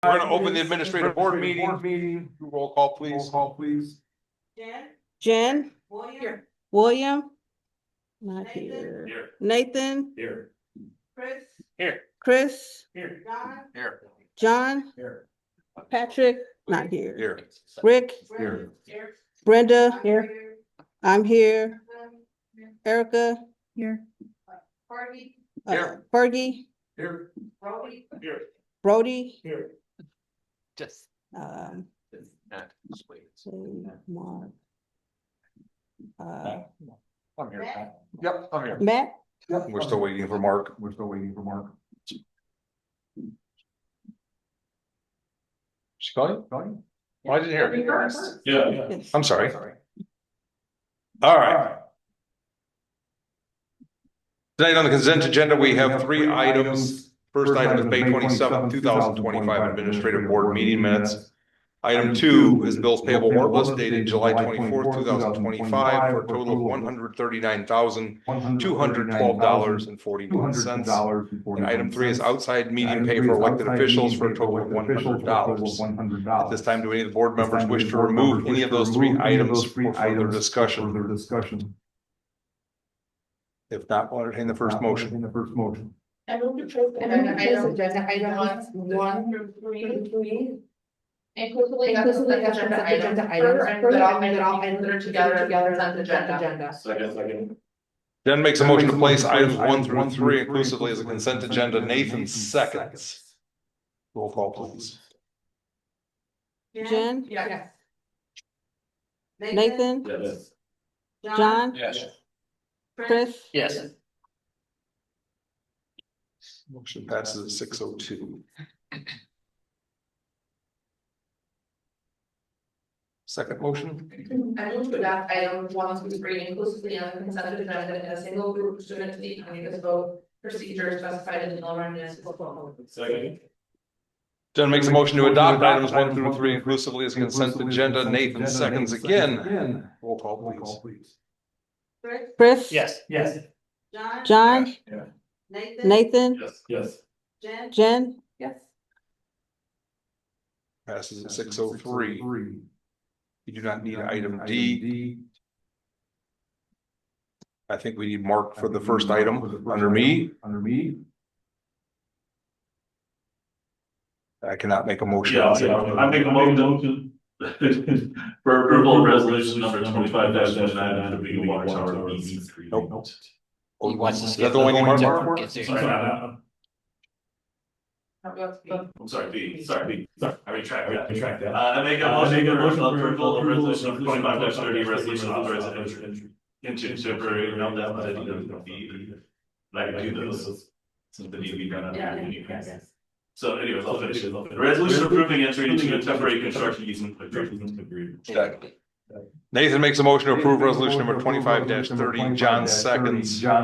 We're gonna open the administrative board meeting. Roll call, please. Jen, Here. William. Not here. Here. Nathan, Here. Chris. Here. Chris, Here. John. Here. John, Here. Patrick, not here. Here. Rick, Here. Brenda, I'm here. Erica, Here. Harvey. Here. Fergie, Here. Brody. Here. Brody, Here. Just. um, Mark. I'm here, Pat. Yep, I'm here. Matt, We're still waiting for Mark. She called you? Well, I didn't hear it. First. Yeah. I'm sorry. All right. Tonight on the consent agenda, we have three items. First item is May 27, 2025 Administrative Board Meeting Minutes. Item 2 is bills payable warrant list dated July 24th, 2025 for a total of $139,212.41. And item 3 is outside meeting pay for elected officials for a total of $100. At this time, do any of the board members wish to remove any of those three items for further discussion? If not, I'll entertain the first motion. I move to approve agenda items 1 through 3. Inclusively, that's the agenda items that all items that are together consent agenda. Second. Jen makes a motion to place items 1 through 3 inclusively as a consent agenda. Nathan seconds. Roll call, please. Jen, Yes. Nathan, Yes. John, Yes. Chris, Yes. Motion passes at 6:02. Second motion. I move to adopt items 1 through 3 inclusively on the consent agenda in a single group pursuant to the omnibus vote procedure specified in the Illinois Municipal Code. Second. Jen makes a motion to adopt items 1 through 3 inclusively as consent agenda. Nathan seconds again. Roll call, please. Chris. Yes. John, Nathan, Yes. Jen, Yes. Passes at 6:03. You do not need item D. I think we need Mark for the first item under me. I cannot make a motion. I make a motion for approval of resolution number 25-9 to be a water tower EV. Nope. He wants to Is see that if the one you marked warrant for? gets there. I'm sorry, B, sorry, I retract that. I make a motion for approval of resolution number 25-30, resolution authorizing entry into temporary meltdown. But I can do those. Something need to be done on the So anyways, I'll finish it. Resolution approving entry into a temporary construction easement agreement. Nathan makes a motion to approve resolution number 25-30. John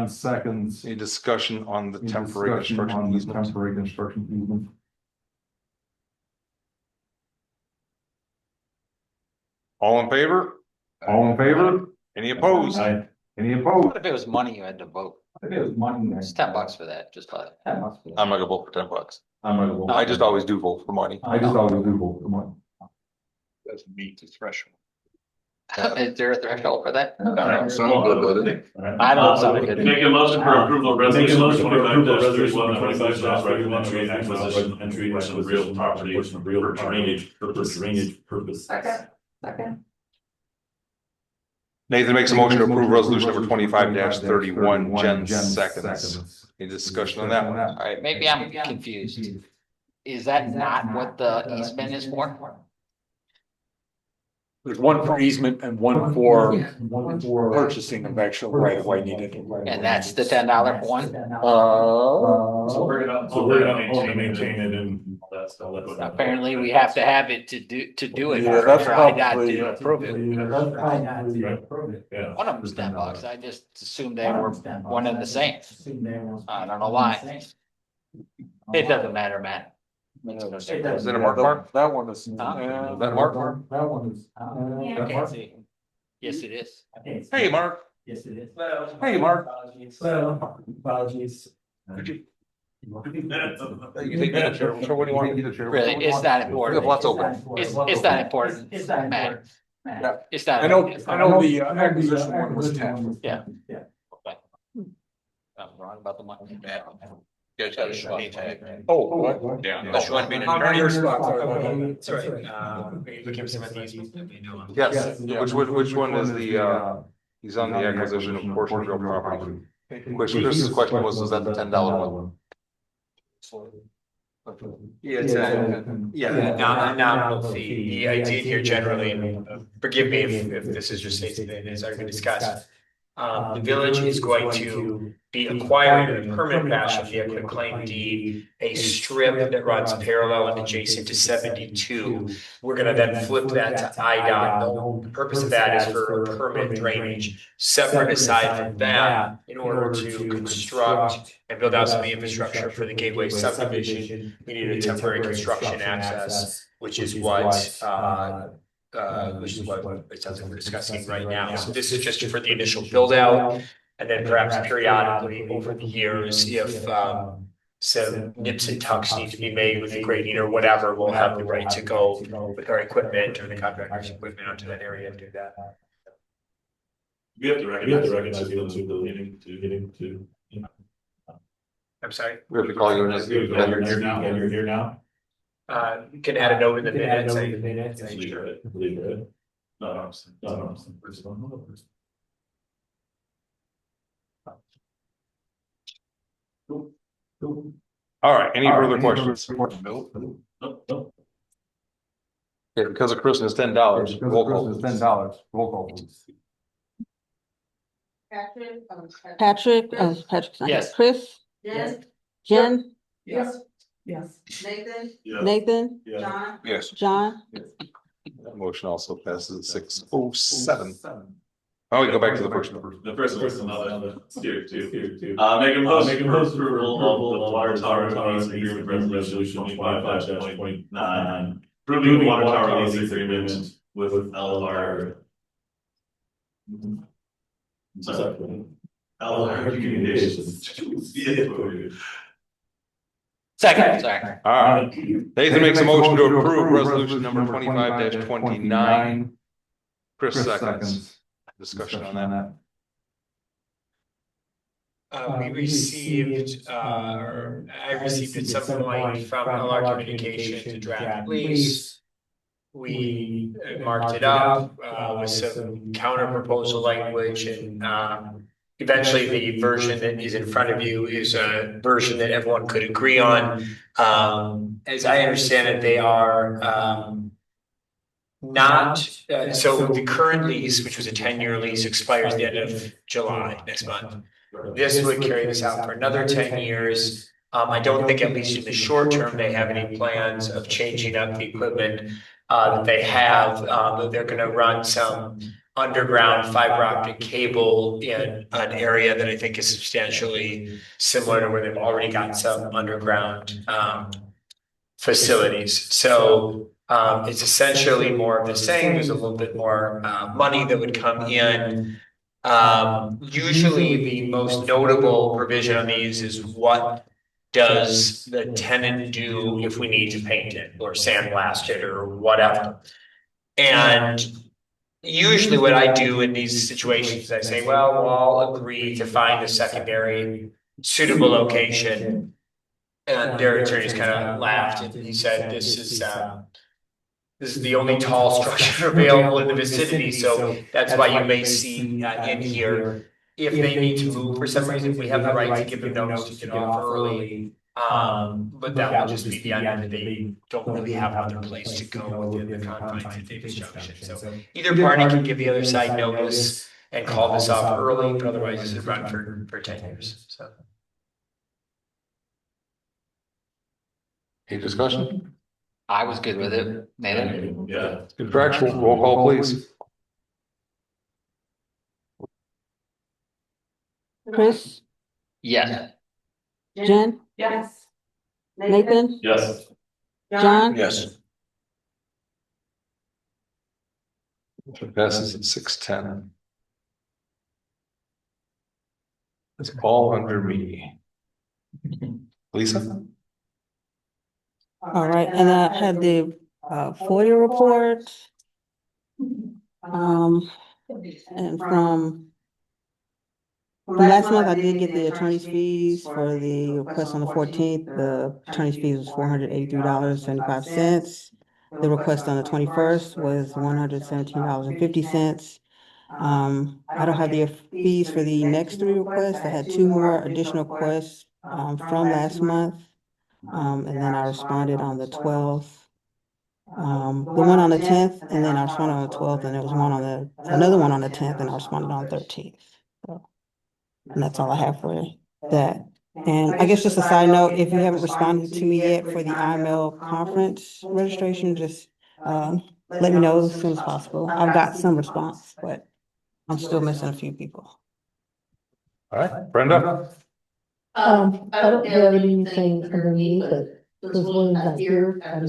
seconds. Any discussion on the temporary construction easement? All in favor? Any opposed? What if it was money you had to vote? It's $10 for that, just like. I'm not gonna vote for $10. I just always do vote for money. Doesn't meet the threshold. Is there a threshold for that? Sound good with it. I don't sound good. Make a motion for approval of resolution number 25-31, 25 entry and acquisition, entry into real property for drainage purpose. Second. Nathan makes a motion to approve resolution number 25-31. Jen seconds. Any discussion on that one? All right, maybe I'm confused. Is that not what the easement is for? There's one for easement and one for purchasing of actual right of way needed. And that's the $10 for one? So we're gonna maintain it and all that stuff. Apparently, we have to have it to do it. Yeah, that's or I got probably- to approve it. Yeah. One of them's $10. I just assumed they were one and the same. I don't know why. It doesn't matter, Matt. Is it a Mark? That one is. Is that Mark? I can't see. Yes, it is. Hey, Mark. Yes, it is. Hey, Mark. Apologies. You take the chair, so what do you want? Really, it's not important. We have lots open. It's not important, Matt. Yeah. It's not. I know the acquisition one was 10. Yeah. I'm wrong about the money. You guys got a shiny tag. Oh, what? Yeah, unless you want to be an How many attorney. spots are there? That's right. We give some of these, we know them. Yes, which one is the, he's on the acquisition of portion of real property. Which Chris's question was that the $10 one? Yeah, it's a, a nominal fee. The idea here generally, and forgive me if this is just stated as already been discussed. The village is going to be acquiring in a permanent fashion via quick claim deed, a strip that runs parallel and adjacent to 72. We're gonna then flip that to IDOT. The purpose of that is for permanent drainage. Separate aside from that, in order to construct and build out some of the infrastructure for the Gateway subdivision, we need a temporary construction access, which is what it sounds like we're discussing right now. So this is just for the initial build out, and then perhaps periodically over the years, if some nips and tucks need to be made with the grading or whatever, we'll have the right to go with our equipment or the contractor's equipment onto that area and do that. We have to recognize the other building to. I'm sorry, We have to call you in. You're here now. You can add a note in the minutes. Leave it. No. All right, any further questions? No. Okay, because of Chris, it's $10. Roll call. $10. Roll call. Patrick, Yes. Chris, Jen, Yes. Nathan, Yeah. Nathan, Yeah. Yes. John, That motion also passes at 6:07. Oh, we go back to the first one. The first one's another here too. Make a motion for approval of the water tower lease agreement resolution 25-29. Approving the water tower lease agreement with LR. Sorry. LR Communications. Second, sorry. All right, Nathan makes a motion to approve resolution number 25-29. Chris seconds. Discussion on that. We received, or I received at some point from LR Communications a draft lease. We marked it up with some counter proposal language, and eventually the version that is in front of you is a version that everyone could agree on. As I understand it, they are not, so the current lease, which was a 10-year lease, expires the end of July next month. This would carry this out for another 10 years. I don't think, at least in the short term, they have any plans of changing up the equipment that they have. They're going to run some underground fiber optic cable in an area that I think is substantially similar to where they've already got some underground facilities. So it's essentially more of the same. There's a little bit more money that would come in. Usually the most notable provision on these is what does the tenant do if we need to paint it or sandblast it or whatever. And usually what I do in these situations is I say, well, we'll all agree to find a secondary suitable location. And their attorneys kind of laughed and he said, this is the only tall structure available in the vicinity, so that's why you may see in here, if they need to move for some reason, we have the right to give them notice to get off early. But that will just be the end of it. They don't really have another place to go within the confines of Davis Junction. So either party can give the other side notice and call this off early, but otherwise this is run for 10 years. So. Any discussion? I was good with it, Nathan. Yeah. Contractual, roll call, please. Chris, Yes. Jen, Yes. Nathan, Yes. John, Yes. Motion passes at 6:10. It's all under me. Lisa? All right, and I had the FOIA report. And from last month, I did get the attorney's fees for the request on the 14th. The attorney's fees was $483.75. The request on the 21st was $117.50. I don't have the fees for the next three requests. I had two more additional requests from last month. And then I responded on the 12th. The one on the 10th, and then I responded on the 12th, and there was another one on the 10th, and I responded on the 13th. So, and that's all I have for that. And I guess just a side note, if you haven't responded to me yet for the IML conference registration, just let me know as soon as possible. I've got some response, but I'm still missing a few people. All right, Brenda? I don't have anything underneath it, because William's not here, can I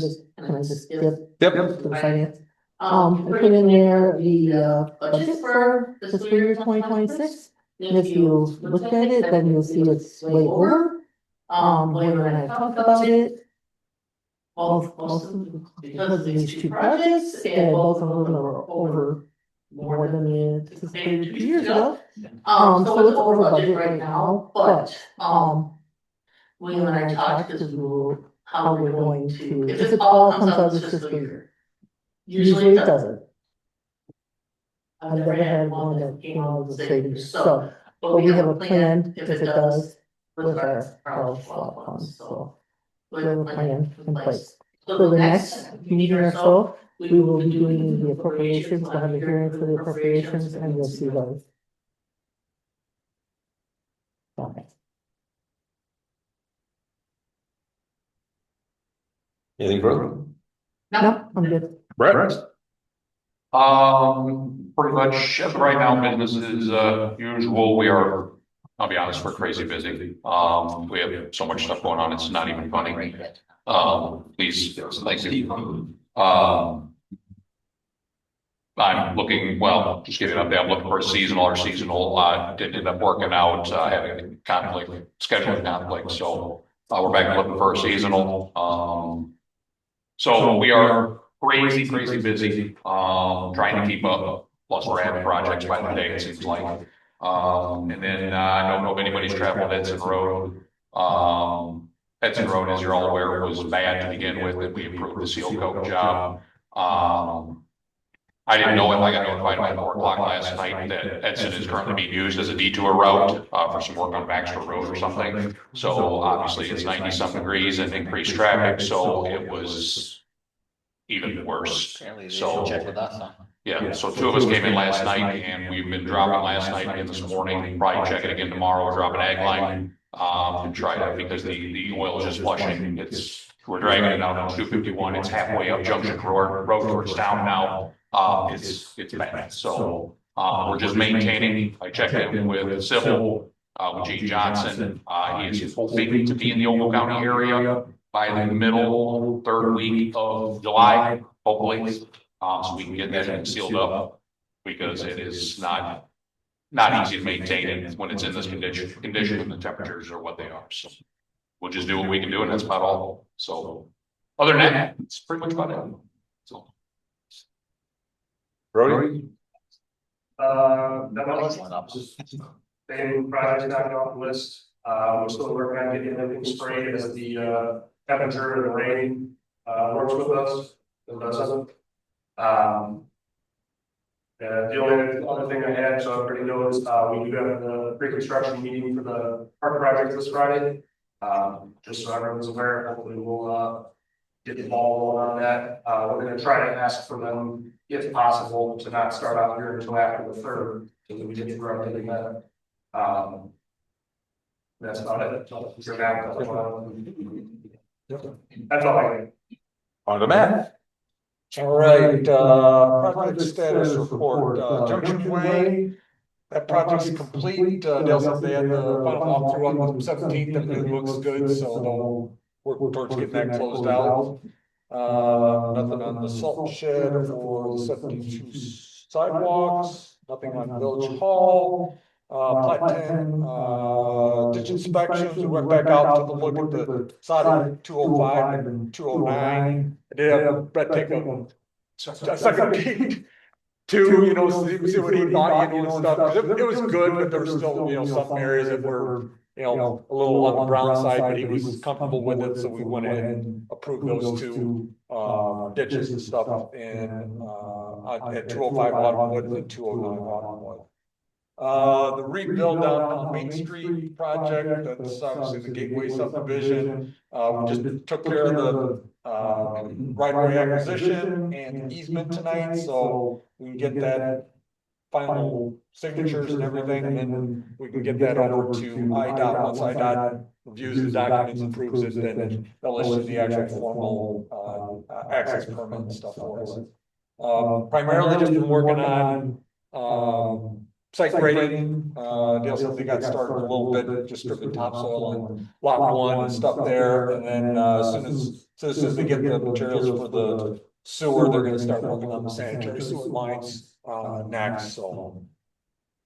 just skip Yep. to the finance? I put in there the budget for fiscal year 2026. And if you look at it, then you'll see it's way over. William and I talked about it. Also because of these two projects, and both of them are over more than we anticipated 2 years ago. So it's over budget right now, but William and I talked because how we're going to, if it all comes out of this fiscal year. Usually it doesn't. I've never had one that came out of the savings, so, but we have a plan if it does with our swap funds, so. We have a plan in place. So the next meeting or so, we will be doing the appropriations, we'll have a hearing for the appropriations, and you'll see those. Okay. Anything further? No, I'm good. Brett? Pretty much right now, business is usual. We are, I'll be honest, we're crazy busy. We have so much stuff going on, it's not even funny. Please, thank you. I'm looking, well, just giving up there, I'm looking for a seasonal. Our seasonal didn't end up working out, having conflict, scheduling conflict. So we're back looking for a seasonal. So we are crazy busy, trying to keep up. Plus we're adding projects by the day, it seems like. And then I don't know if anybody's traveled Edson Road. Edson Road, as you're all aware, was bad to begin with, and we improved the seal coat job. I didn't know it, I got notified by 4 o'clock last night that Edson is currently being used as a detour route for some work on Baxter Road or something. So obviously it's 90-some degrees and increased traffic, so it was even worse. So Check with us, huh? yeah, so 2 of us came in last night, and we've been dropping last night and this morning, probably check it again tomorrow. We're dropping ag line and try that because the oil is just flushing. We're dragging it down on 251. It's halfway up Junction Road towards town now. It's bad. So we're just maintaining. I checked in with Civil, with Gene Johnson. He is hoping to be in the Ogle County area by the middle 3rd week of July, hopefully. So we can get that sealed up, because it is not easy to maintain when it's in this condition and the temperatures are what they are. So we'll just do what we can do, and that's about all. So other than that, it's pretty much about it. So Brody? Just same projects not off the list. We're still working on getting everything sprayed as the temperature and the rain works with us. It doesn't. The only other thing I had, so everybody knows, we do have the pre-construction meeting for the park project this Friday. Just so everyone's aware, hopefully we'll get the ball rolling on that. We're gonna try to ask for them, if possible, to not start out here until after the 3rd, so that we get to grow into that. That's about it. That's all I got. On to Matt. All right, project status report, Junction Way. That project's complete. They'll say they had the final walkthrough on the 17th, and it looks good, so they'll work towards getting that closed out. Nothing on the salt shed or the 72 sidewalks, nothing on Village Hall. plat 10, ditch inspections, we went back out, took a look at the side of 205 and 209. I did have Brett take a second peek to, see what he thought, and stuff, 'cause it was good, but there were still, some areas that were, a little on the brown side, but he was comfortable with it, so we went ahead and approved those two, ditches and stuff in, at 205 Autumnwood and 209 Autumnwood. The rebuild down Main Street project, that's obviously the Gateway subdivision, we just took care of the, right-of-way acquisition and easement tonight, so we can get that final signatures and everything, and then we can get that over to IDOT. Once IDOT reviews the documents and approves it, then they'll issue the actual formal, access permit and stuff for us. Primarily just been working on, site grading, Dale said they got started a little bit, just stripping topsoil and lot 1 and stuff there, and then, as soon as they get the materials for the sewer, they're gonna start working on the sanitary sewer lines, next, so.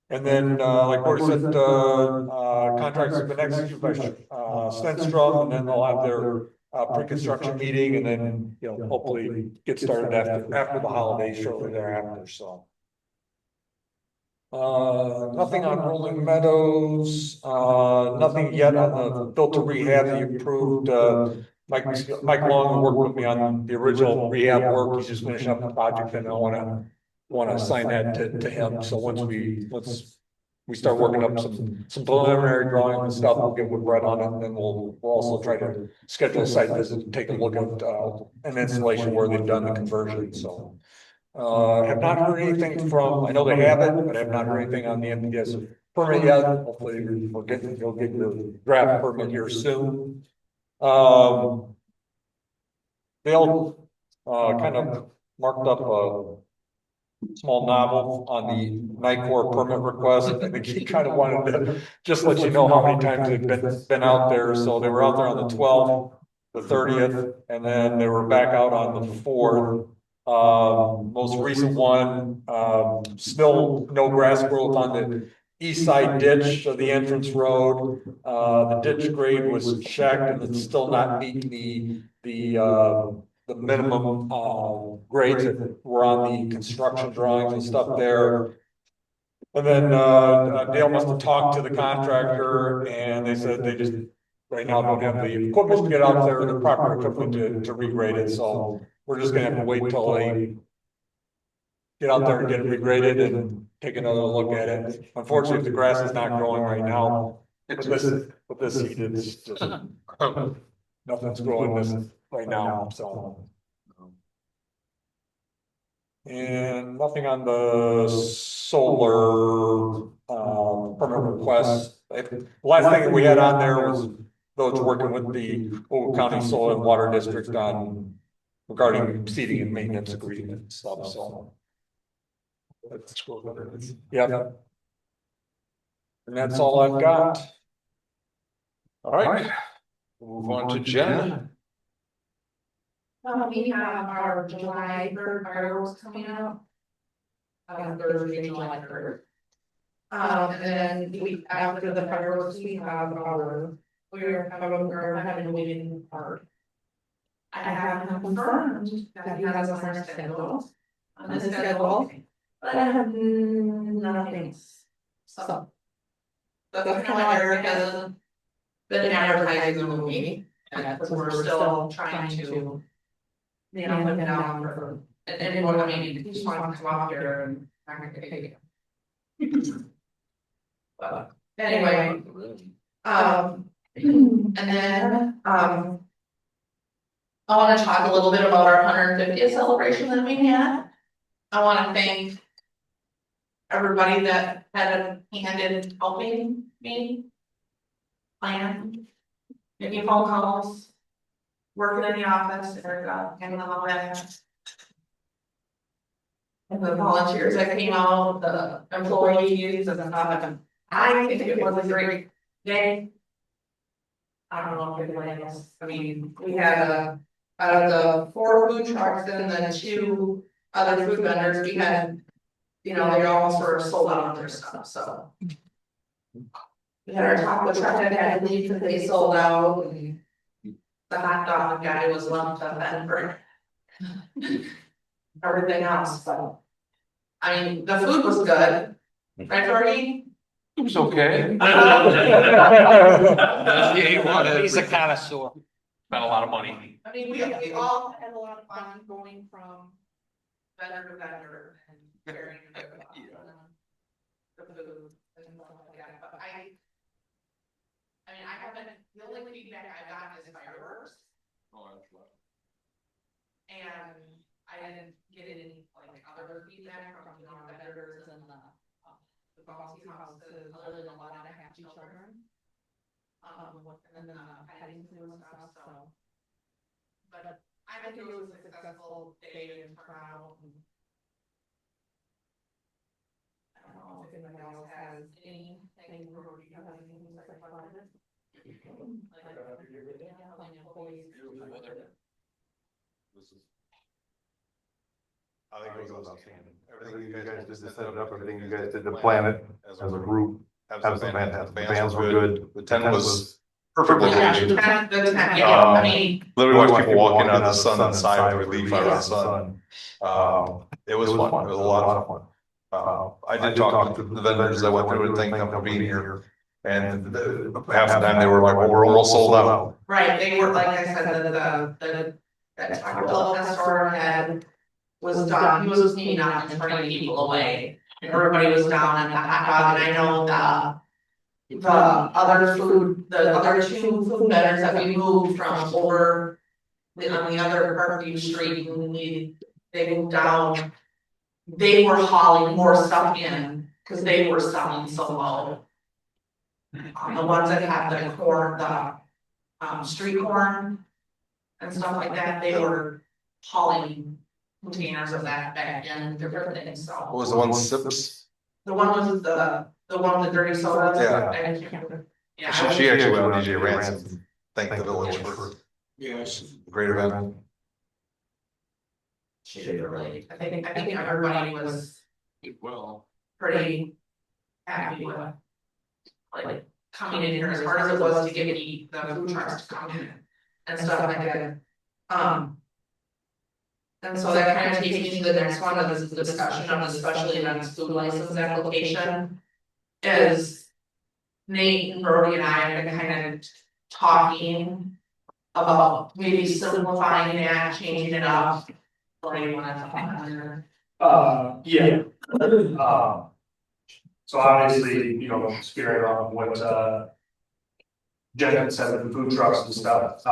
And then, like Cory said, contracts have been executed by, Stenstrom, and then they'll have their, pre-construction meeting, and then, hopefully get started after the holidays, shortly thereafter, so. Nothing on Rolling Meadows, nothing yet on the filter rehab that you approved. Mike Long worked with me on the original rehab work. He's just finishing up the project, and I wanna assign that to him. So once we start working up some preliminary drawings and stuff, we'll get with Brett on it, and then we'll also try to schedule a site visit and take a look at an installation where they've done the conversion, so. Have not heard anything from, I know they have it, but I have not heard anything on the MPS permit yet. Hopefully you'll get the draft permit here soon. They'll, kind of marked up a small novel on the NICOR permit request. I think he kind of wanted to just let you know how many times they've been out there. So they were out there on the 12th, the 30th, and then they were back out on the 4th. Most recent one, still no grass growth on the east side ditch of the entrance road. The ditch grade was checked, and it's still not meeting the minimum grades that were on the construction drawings and stuff there. And then Dale must have talked to the contractor, and they said they just right now don't have the equipment to get out there, the proper equipment to regrade it. So we're just gonna have to wait till they get out there and get it regraded and take another look at it. Unfortunately, if the grass is not growing right now, with this heat, it's just nothing's growing this right now, so. And nothing on the solar permit request. The last thing that we had on there was those working with the Ogle County Soil and Water District on regarding seeding and maintenance agreement and stuff, so. Yeah. And that's all I've got. All right, move on to Jen. We have our July 3rd fireworks coming up. Thursday, July 3rd. And then after the fireworks, we're having a meeting park. I haven't confirmed that he has on our schedule, but I have nothing. So. That's kind of why Eric hasn't been advertising the movie, and we're still trying to. Put him down for, and what I mean, he just wants to come out here and I'm gonna take it. But anyway, and then, I wanna talk a little bit about our 150th celebration that we had. I wanna thank everybody that had a hand in helping me plan, making phone calls, working in the office, Erica, and all that. And the volunteers that came out, the employees and stuff, I think it was a great day. I don't know if it was, I mean, we had out of the 4 food trucks and then 2 other food vendors, we had, they all sort of sold out their stuff, so. We had our taco truck that had to leave because they sold out and the hot dog guy was lumped up then for everything else, but. I mean, the food was good, right, Jordy? It was okay. He's a connoisseur. Spent a lot of money. I mean, we all had a lot of fun going from vendor to vendor and sharing the food and stuff like that, but I mean, I haven't, the only feedback I've gotten is fireworks. And I didn't get any like other feedback from the vendors and the bouncy houses, other than a lot of happy children. And then petting zoo and stuff, so. But I think it was a successful day and turnout. And I don't know if anybody else has anything, or do you have anything that's like fun? I think it was outstanding. Everything you guys did to set it up, everything you guys did to plan it as a group. Absolutely fantastic. The bands were good. The tent was perfectly located. The tent, yeah, I mean. Literally watch people walking out of the sun and sigh with relief out of the sun. It was fun. It was a lot of fun. I did talk to the vendors that went through and thank them for being here. And half the time they were like, well, we're almost sold out. Right, they were, like I said, that Taco Bell store was done, he was maybe not even 20 people away. And everybody was down at the hot dog, and I know the other two food vendors that we moved from over on the other Parkview Street, and they moved down. They were hauling more stuff in, cause they were selling so low. The ones that have the corn, street corn and stuff like that, they were hauling containers of that back in, different things, so. What was the one, Sips? The one was the one with the dirty soda. Yeah. Yeah. She actually went on DJ Ransom, thanked the village for a great event. She did really, I think everybody was Well. pretty happy with, like, coming in here as hard as it was to get the food trucks to come in and stuff like that. And so that kind of takes me to the next one, of this discussion on the special events food license application. Is Nate and Brody and I have been kind of talking about maybe simplifying that, changing it up. What do you want to talk about? Yeah. So obviously, you know, spearing off what Jen had said with the food trucks and stuff,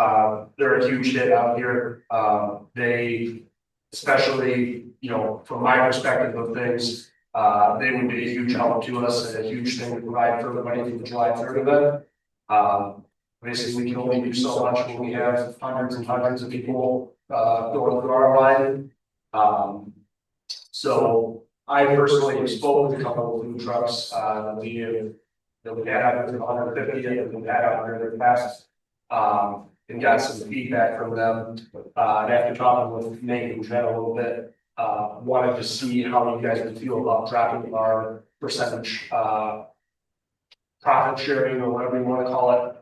they're a huge hit out here. They, especially, you know, from my perspective of things, they would be a huge help to us and a huge thing to provide for everybody for the July 3rd event. Basically, we can only do so much when we have hundreds and hundreds of people going through our line. So I personally spoke with a couple of food trucks that we had out there 150 and we've had out there in the past, and got some feedback from them. And after talking with Nate and Jen a little bit, wanted to see how you guys would feel about dropping our percentage profit sharing or whatever you want to call it.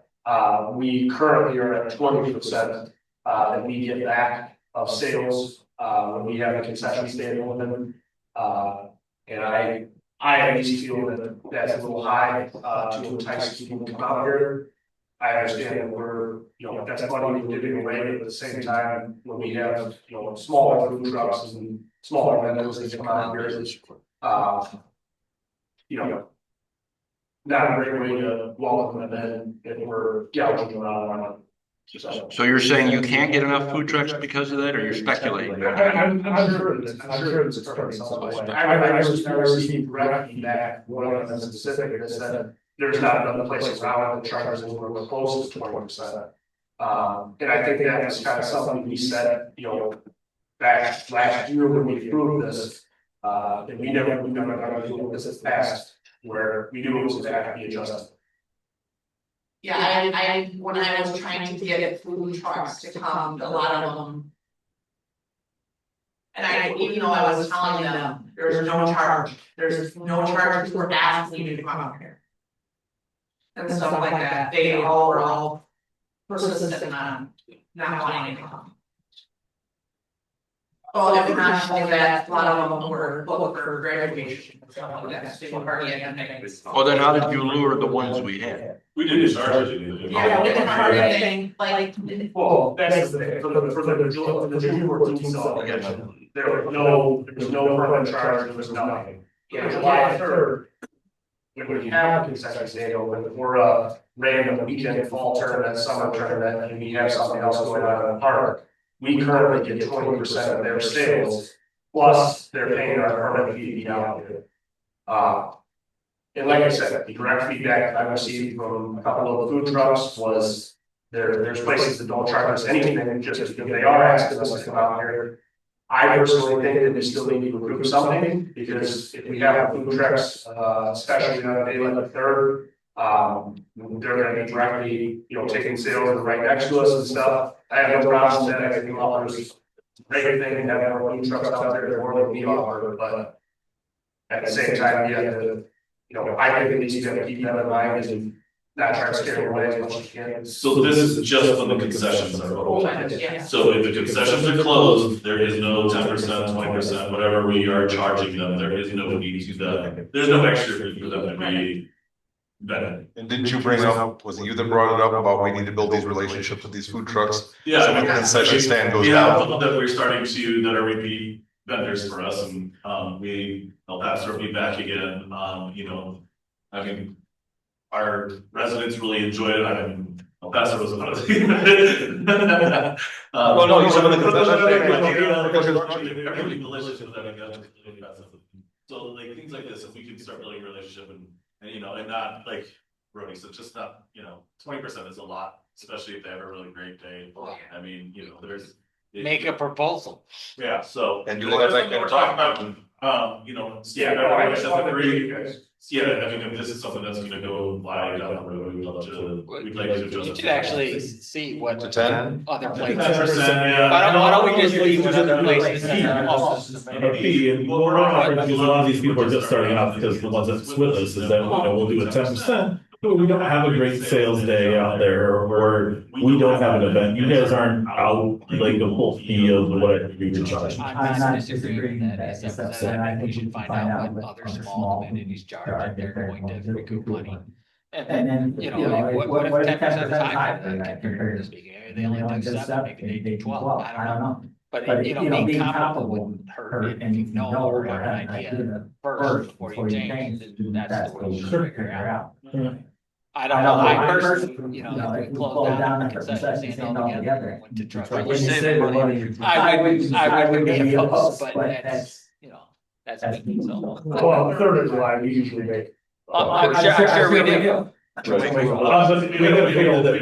We currently are at 20% that we get back of sales when we have a concession stand open. And I at least feel that that's a little high to entice people to come out here. I understand that we're, you know, that's money we're giving away, but at the same time, when we have, you know, smaller food trucks and smaller vendors that come out here, you know, not a great way to welcome them in if we're gouging around on it. So you're saying you can't get enough food trucks because of that, or you're speculating? I'm sure it's occurring some way. I received direct feedback, one of them specific, that said there's not another place around that charges anywhere close to 20%. And I think that was kind of something we said, you know, back last year when we approved this, and we've never done this in the past, where we knew it was going to have to be adjusted. Yeah, when I was trying to get food trucks to come, a lot of them. And even though I was telling them, there's no charge, we're asking you to come out here. and stuff like that, they all were all persistent on not wanting to come. Well, if not only that, a lot of them were booked for graduation, and stuff like that, so they were already at the Well, then how did you lure the ones we had? We didn't charge it. Yeah, we didn't charge anything, like, Well, that's the thing, for the June 14th celebration, there was no permit charge, there was nothing. Yeah. July 3rd, when we have a concession stand open, or a random weekend fall tournament, summer tournament, and we have something else going on in the park, we currently get 20% of their sales, plus they're paying our permit fee to be out there. And like I said, the direct feedback I received from a couple of the food trucks was there's places that don't charge us anything just because they are asking us to come out here. I personally think that we still need to recruit something, because if we have food trucks, especially on a day like the 3rd, they're gonna be directly, taking sales right next to us and stuff. I have no problem with that. I think offers great thing to have our food trucks out there, more than we offer, but at the same time, you have to, I think at least you have to keep that in mind and not try to scare them away as much as you can. So this is just when the concessions are open. yeah. So if the concessions are closed, there is no 10%, 20%, whatever we are charging them, there is no need to there's no extra fee for them to be vetted. And didn't you bring up, was it you that brought it up about we need to build these relationships with these food trucks? Yeah. So when the concession stand goes Yeah, down. that we're starting to, that are repeat vendors for us, and El Paso will be back again, I mean, our residents really enjoy it. I mean, El Paso was one of the. Well, no, you said when the They're really delicious with that. So like things like this, if we can start building a relationship and and not like Brody said, just not, 20% is a lot, especially if they have a really great day. I mean, there's. Make a proposal. Yeah, so. And you like that kind of talk about. Yeah, I mean, if this is something that's gonna go live down the road, we'd like to You just. should actually see what To 10? other places. 10%, yeah. Why don't we just leave what other places have? And what we're offering, because a lot of these people are just starting out, because the ones that's with us is that, we'll do a 10%. But we don't have a great sales day out there, or we don't have an event. You guys aren't out like the whole field of what we would charge. I'm not disagreeing with that, except that I think we should find out what other small communities charge, if they're going to recoup money. And then, what if 10% is high for that, comparatively speaking, they only do 7, maybe they do 12, I don't know. But being comparable wouldn't hurt, and if you know or have an idea first before you change, then that's the way you should figure out. I don't know, I personally, if we close down the concession stand altogether and went to truck. I would be opposed, but that's, that's me, so. Well, 3rd of July, we usually make. I'm sure we do. We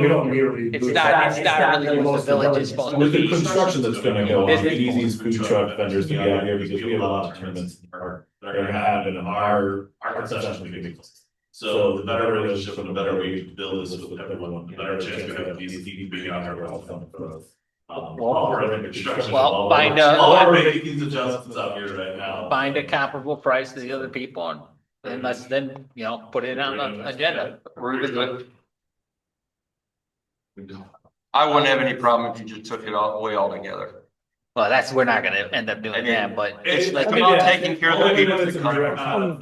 don't really. It's not really what the village is supposed to With the be. construction that's gonna go on, we need these food truck vendors to get out here, because we have a lot of tournaments that are gonna happen, and our concessions will be closed. So the better relationship and the better way to build this with everyone, the better chance we have these being out there. Well, find we're making these adjustments out here right now. Find a comparable price to the other people, and then let's put it on the agenda. Revisit it. I wouldn't have any problem if you just took it all away altogether. Well, we're not gonna end up doing that, but It's about taking care of the people that come.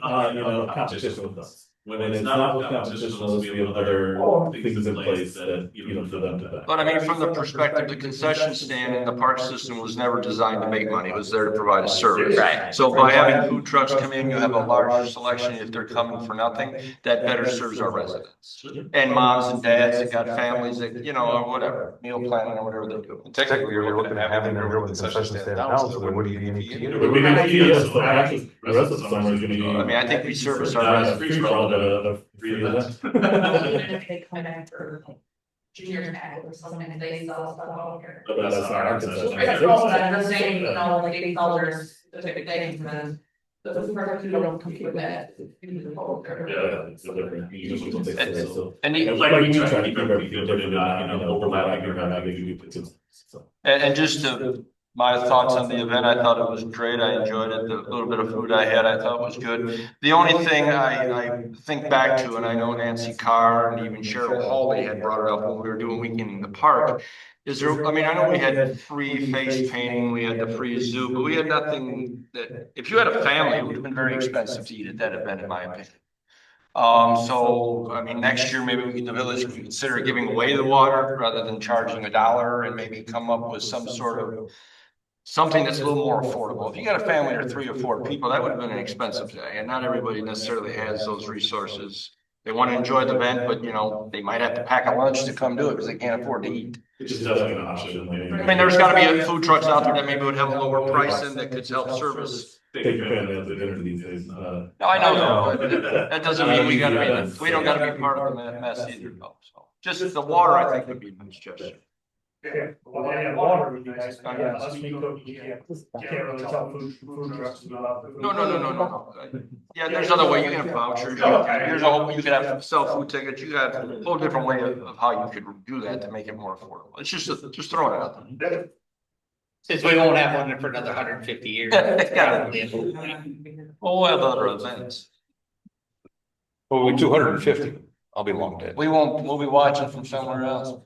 Competition with us. When it's not with competition, we have other things in place that, for them to. But I mean, from the perspective, the concession stand and the park system was never designed to make money, it was there to provide a service. Right. So by having food trucks come in, you have a larger selection. If they're coming for nothing, that better serves our residents. And moms and dads that got families that, or whatever, meal planning or whatever they do. Technically, you're looking at having a real concession stand down, so then what do you need? The rest of the summer is gonna be. I mean, I think we service our residents. Free event. They come back for junior tag or something, they sell stuff out here. But that's not our concession. I'm just saying, like they sell their specific things, and then the food trucks who don't compete with that. Yeah, it's different. Usually what they say, so. And Like we try to keep everything different, overlapping or not having. And just to my thoughts on the event. I thought it was great. I enjoyed it. The little bit of food I had, I thought was good. The only thing I think back to, and I know Nancy Carr and even Cheryl Hawley had brought it up when we were doing Weekend in the Park. Is there, I mean, I know we had free face painting, we had the free zoo, but we had nothing that, if you had a family, it would have been very expensive to eat at that event, in my opinion. So, I mean, next year, maybe the village can consider giving away the water rather than charging $1 and maybe come up with some sort of something that's a little more affordable. If you got a family of 3 or 4 people, that would have been an expensive day, and not everybody necessarily has those resources. They want to enjoy the event, but you know, they might have to pack a lunch to come do it because they can't afford to eat. It's just definitely an option. I mean, there's gotta be food trucks out there that maybe would have a lower price and that could help service. Take your family out to dinner these days. No, I know, but that doesn't mean we gotta be, we don't gotta be part of the mess either, though, so. Just the water, I think, would be a nice gesture. Yeah, well, yeah, water would be nice, but yeah, unless we cook, you can't really tell food trucks about. No. Yeah, there's other way, you can have vouchers, there's a whole, you could have sell food tickets, you got a whole different way of how you could do that to make it more affordable. It's just throwing it out there. Since we won't have one for another 150 years. Yeah. Well, we'll have other events. Well, we 250. I'll be long dead. We won't, we'll be watching from somewhere else.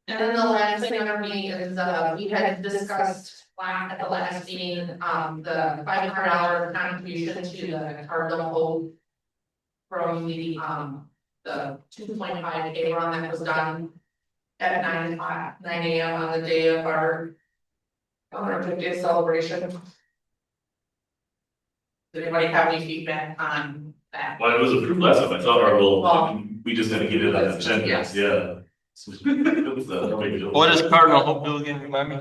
And then the last thing on me is, we had discussed at the last meeting, the $500 contribution to the Cardinal Hope from the 2.5K run that was done at 9 a.m. on the day of our 150th celebration. Does anybody have any feedback on that? Well, it was approved last time, I thought our Well, little, we just didn't get it on the agenda, yes. yeah. What does Cardinal Hope do again, remind me?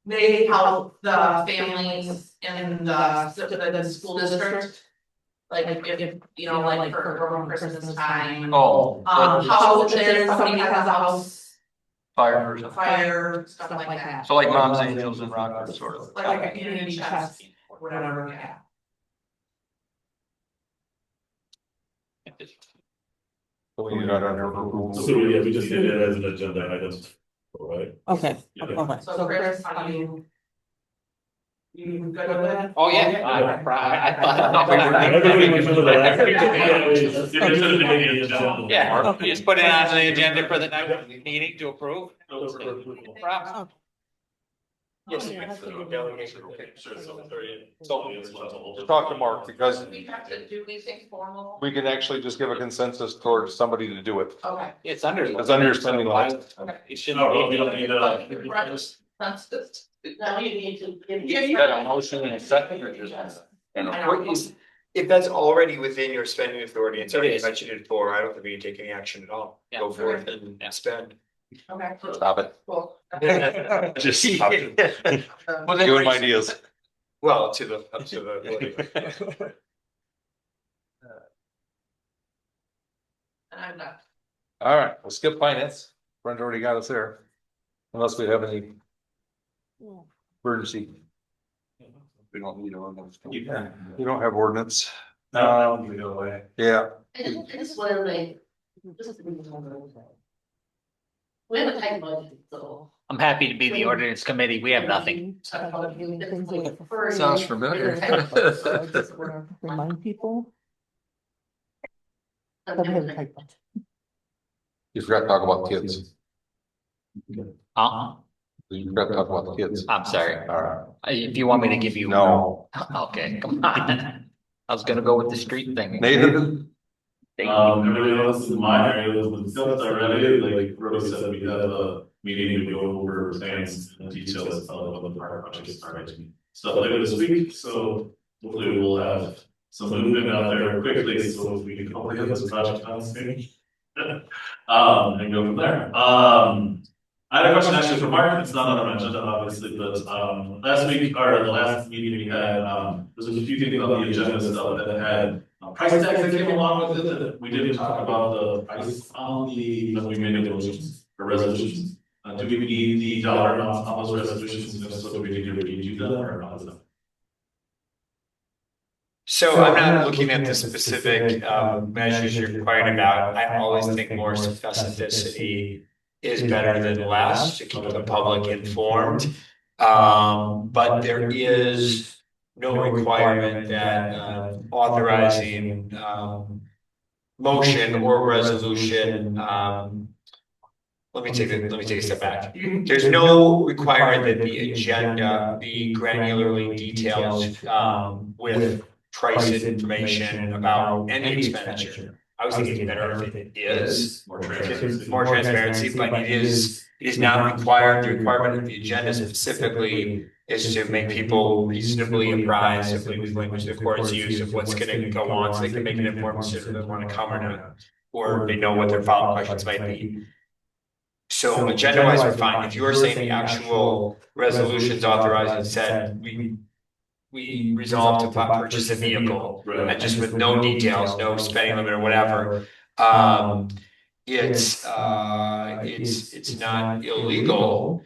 They help the families in the school district. Like if, you know, like for Christmas time. Oh. How there's somebody that has a house Fire. fire, stuff like that. So like Mom's Angels and Rockford, sort of. Like a community chest, or whatever, yeah. So we need that under approval. So yeah, we just did it as an agenda item, right? Okay, Yeah. okay. So Chris, how do you? You good with that? Oh, yeah, I thought. Everybody was for the last- Yeah, we just put it on the agenda for the next meeting to approve. Problem. Yes. So talk to Mark because Do we have to do anything formal? we can actually just give a consensus towards somebody to do it. Okay. It's under. It's under your spending limit. Okay. It shouldn't No, we be. don't need That's just. No, you need to. Is that a motion and a second or just? What is, if that's already within your spending authority, it's already is. budgeted for, I don't think we can take any action at all. Yeah. Go forth and Yeah. spend. Okay. Stop it. Cool. Just stop it. Well, then- Give him ideas. Well, up to the. And I'm done. All right, we'll skip finance. Brent already got us there. Unless we have any emergency. We don't need ordinance. You don't have ordinance. We go away. Yeah, I just wanna like, we have a tight budget, so. I'm happy to be the ordinance committee. We have nothing. Sounds familiar. So I just wanna remind people. That we have a tight budget. you forgot to talk about kids. You forgot to talk about the kids. I'm sorry. All right. If you want me to give you. No. Okay, come on. I was gonna go with the street thing. Nathan? Everybody else in my area was discussed already, like Rose said, we have a meeting to go over plans and details of the park project starting. Stuff later this week, so hopefully we'll have some movement out there quickly, so we can hopefully get this project done soon. And go from there. I had a question actually for Mark, it's not on our agenda obviously, but last week, or the last meeting we had, there's a few things on the agenda stuff that had price tags that came along with it, that we didn't talk about the price on the, when we made the motions or resolutions. Do we need the dollar amount on those resolutions, and if so, do we need to redo them or not? So I'm not looking at the specific measures you're inquiring about. I always think more specificity is better than less to keep the public informed. But there is no requirement that authorizing motion or resolution, let me take a step back. There's no requirement that the agenda be granularly detailed with price information about any expenditure. I was thinking it's better if it is more transparency, but it is not required. The requirement of the agenda specifically is to make people reasonably apprised of the language the court's use of what's going to go on, so they can make an informed decision if they want to come or not, or they know what their follow-up questions might be. So agenda-wise, we're fine. If you're saying the actual resolutions authorized and said, we resolve to purchase a vehicle, and just with no details, no spending limit or whatever, it's not illegal,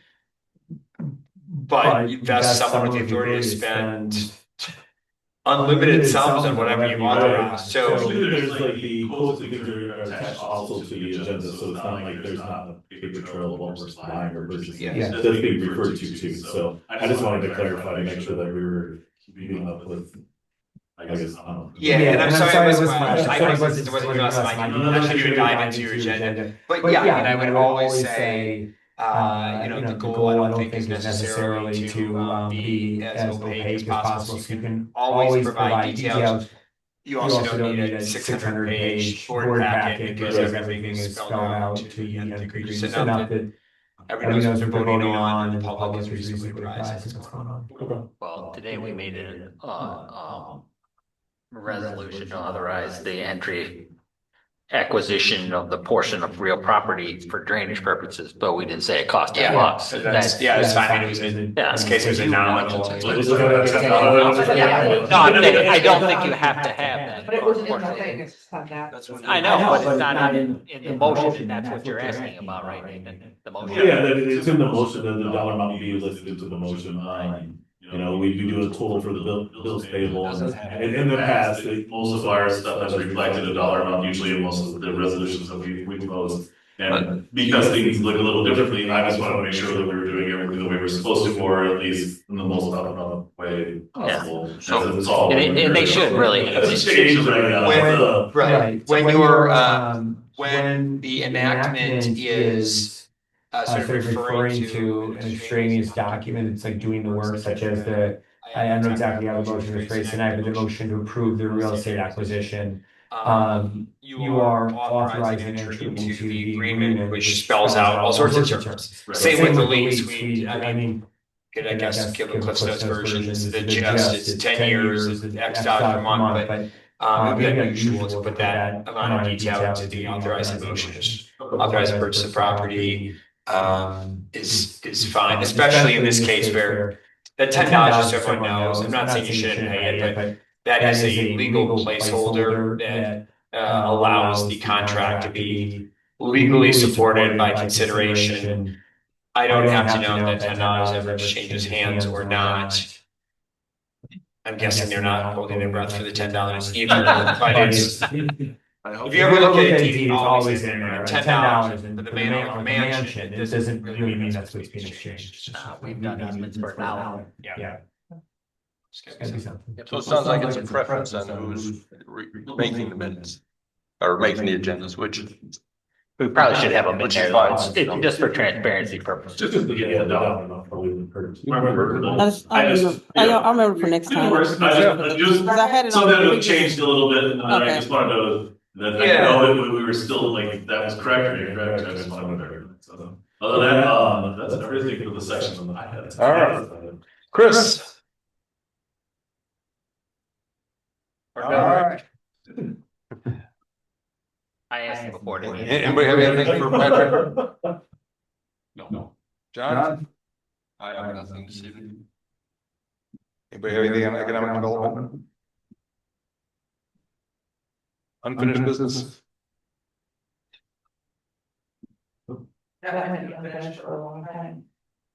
but you vest someone with the authority to spend unlimited sums on whatever you authorized. So there's like the quotes that are attached also to the agenda, so it's not like there's not a paper trail of what we're buying or purchasing. Yeah. That's being referred to too, so I just wanted to clarify to make sure that we were keeping up with, I guess, I don't know. Yeah, and I'm sorry, I wasn't actually going to dive into your agenda, but yeah, I mean, I would always say, the goal I don't think is necessarily to be as opaque as possible. So you can always provide details. You also don't need a 600-page board packet because everything is spelled out to the nth degree. Just enough that everyone knows what they're voting on, and the public is reasonably apprised of what's going on. Well, today we made a resolution to authorize the entry acquisition of the portion of real property for drainage purposes, but we didn't say it cost $10. That's fine. I mean, it was in this case, it was a nominal. No, I don't think you have to have that. But it wasn't in the thing, it's just on that. I know, but it's not in the motion, that's what you're asking about, right, Nathan? The motion. Yeah, that it's in the motion, that the dollar amount be listed into the motion. We do a total for the bills payable, and in the past, Most of our stuff has reflected a dollar amount usually in most of the resolutions that we closed. And because things look a little differently, I just wanted to make sure that we were doing everything the way we're supposed to, or at least in the most up way possible. So, it's all. and they should really. It's a change right now. When the enactment is sort of referring to an extraneous document, it's like doing the work, such as I don't know exactly how the motion is phrased tonight, but the motion to approve the real estate acquisition. You are authorizing entry into the agreement, which spells out all sorts of terms. Same with the lease. I guess give a Cliff Notes version. The gist, it's 10 years, X dollars per month, but it would be unusual to put that amount of detail into the authorizing motion. Authorizing purchase of property is fine, especially in this case where the $10, just so everyone knows, I'm not saying you shouldn't pay it, but that is a legal placeholder that allows the contract to be legally supported by consideration. I don't have to know that $10 ever changes hands or not. I'm guessing they're not holding their breath for the $10 either, but it's. If you ever look at it, it's always in there, $10 for the mansion, it doesn't really mean that's what's being exchanged. We've done easements for now. Yeah. So it sounds like it's a preference on who's making the minutes or making the agendas, which. We probably should have them in there, Fine. just for transparency purposes. Just to get the dollar amount probably would hurt. I'll remember for next time. Because I had it so on that the it changed a little bit, and I just wanted to, that I know that we were still like, that was correct or incorrect, I just wanted to verify. So, other than that, that's everything for the section on the iPad. All right. Chris. All right. I asked before to. Anybody have anything for Patrick? No. John? I have nothing to say. Anybody have anything on economic development? Unfinished business? That might be unfinished for a long time.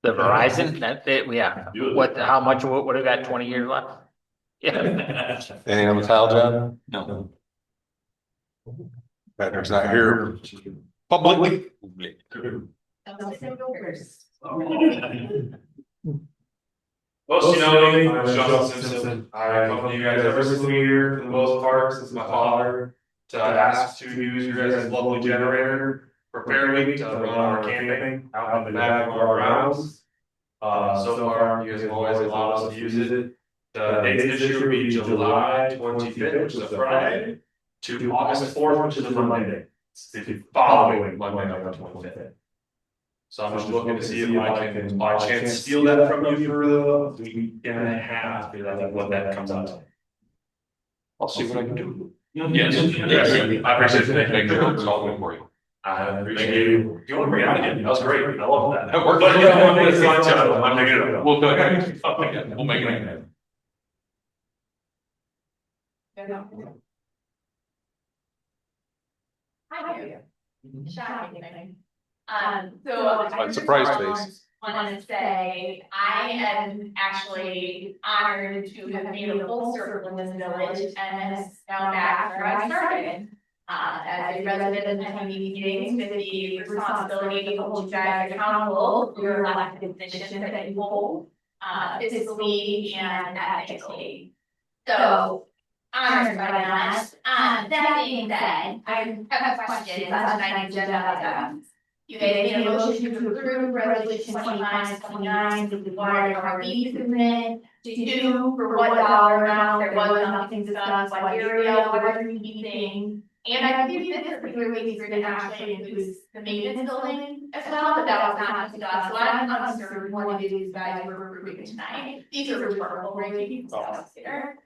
The Verizon, how much, what have got 20 years left? Yeah. Anything on the tile, John? No. Patrick's not here. Public? Most you know me, I'm Justin Simpson. I come to you guys every single year for the most part since my father to ask to use your guys' lovely generator for Fair Week to run our camping out in the back of our grounds. So far, you guys have always allowed us to use it. The dates this year will be July 25th, which is a Friday, to August 4th, which is a Monday. It's the following Monday, November 25th. So I'm just looking to see if I can, by chance, steal that from you for the week and a half, because I think what that comes out to. I'll see what I can do. Yes, I appreciate it. Make sure it's all good for you. I appreciate you. You want to bring it out again? That was great. I love that. That worked. But you know, it's not general. I'm making it up. We'll do it. We'll make it happen. I do. Shocking thing. So. My surprise face. Want to say, I am actually honored to have made a full circle in this village and this now back where I started. As a resident of many meetings with the responsibility to hold you guys accountable for your elected positions that you hold, fiscally and ethically. So, honored by that. That being said, I have questions on tonight's agenda items. You guys made a motion to approve resolution 25-29, the water RV agreement, to do for what dollar amount, there was nothing discussed, what area, what are you keeping? And I believe this particular agreement actually includes the maintenance building as well, but that was not discussed, so I'm uncertain what it is guys were approving tonight. These are rhetorical, right, we can discuss later.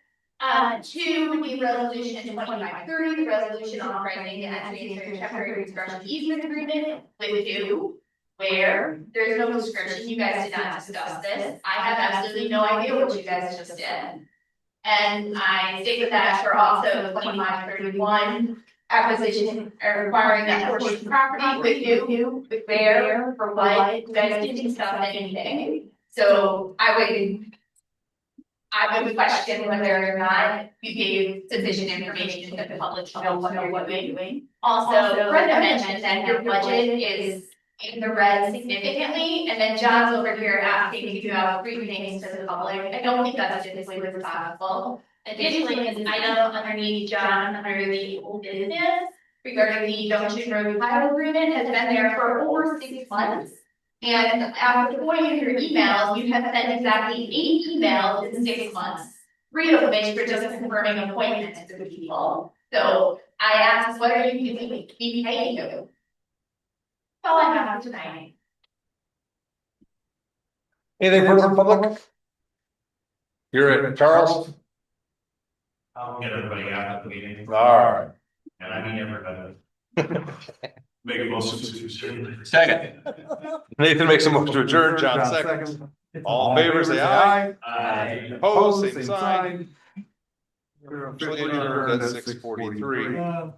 Two would be resolution 25-30, the resolution authorizing the entry into a temporary construction easement agreement with you, where there's no description, you guys did not discuss this. I have absolutely no idea what you guys just did. And I stated that for also 25-31, acquisition or acquiring that portion of property with you, with where, for what, you guys didn't discuss anything. So I would question whether or not you gave sufficient information that the public should know what you're doing. Also, Brenda mentioned that your budget is in the red significantly, and then John's over here asking you to have free things to the public. I don't think that's physically responsible. Additionally, an item underneath John under the old business regarding the Junction Road pilot agreement has been there for over 6 months. And after going through your emails, you have sent exactly 8 emails in 6 months, 3 of which were just confirming appointments with people. So I asked, what are you doing? Be paying you? That's all I have for tonight. Anything further from public? You're at Charles? I'll get everybody out of the meeting. All right. And I mean everybody. Make a motion to adjourn. Second. Nathan makes a motion to adjourn, John seconds. All in favor, say aye. Aye. Opposed, same sign. We're officially adjourned at 6:43.